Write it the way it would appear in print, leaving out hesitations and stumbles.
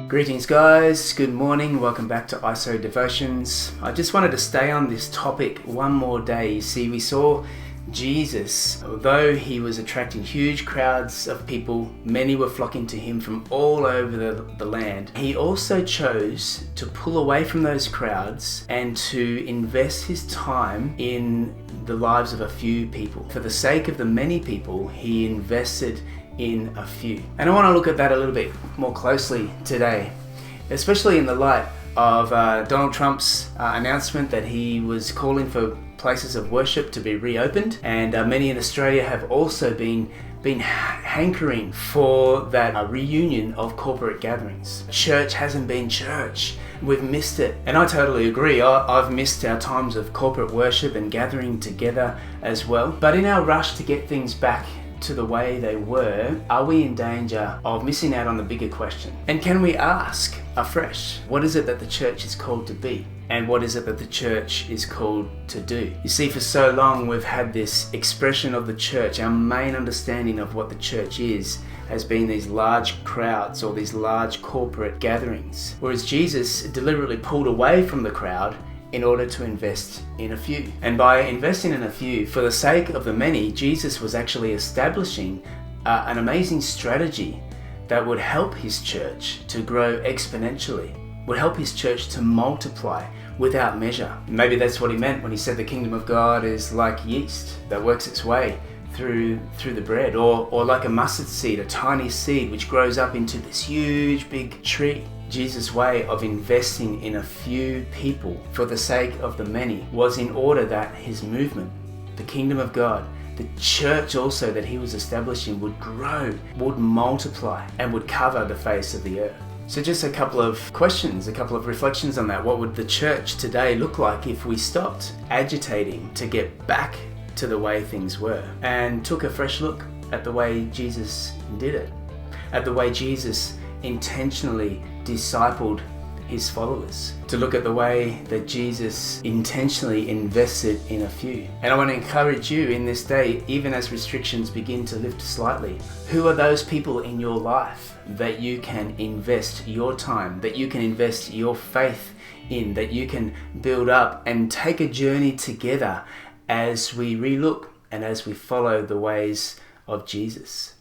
Greetings guys, good morning, welcome back to IsoDevotions. I just wanted to stay on this topic one more day. You see, we saw Jesus, although he was attracting huge crowds of people, many were flocking to him from all over the land. He also chose to pull away from those crowds and to invest his time in the lives of a few people. For the sake of the many people, he invested in a few. And I want to look at that a little bit more closely today, especially in the light of Donald Trump's announcement that he was calling for places of worship to be reopened, and many in Australia have also been hankering for that reunion of corporate gatherings. Church hasn't been church. We've missed it. And I totally agree. I've missed our times of corporate worship and gathering together as well. But in our rush to get things back to the way they were, are we in danger of missing out on the bigger question? And can we ask afresh, what is it that the church is called to be? And what is it that the church is called to do? You see, for so long we've had this expression of the church. Our main understanding of what the church is has been these large crowds or these large corporate gatherings. Whereas Jesus deliberately pulled away from the crowd in order to invest in a few. And by investing in a few, for the sake of the many, Jesus was actually establishing an amazing strategy that would help his church to grow exponentially, would help his church to multiply without measure. Maybe that's what he meant when he said the kingdom of God is like yeast that works its way through the bread, or like a mustard seed, a tiny seed which grows up into this huge big tree. Jesus' way of investing in a few people for the sake of the many was in order that his movement, the kingdom of God, the church also that he was establishing, would grow, would multiply, and would cover the face of the earth. So just a couple of questions, a couple of reflections on that. What would the church today look like if we stopped agitating to get back to the way things were and took a fresh look at the way Jesus did it, at the way Jesus intentionally discipled his followers, to look at the way that Jesus intentionally invested in a few? And I want to encourage you in this day, even as restrictions begin to lift slightly, who are those people in your life that you can invest your time, that you can invest your faith in, that you can build up and take a journey together as we relook and as we follow the ways of Jesus?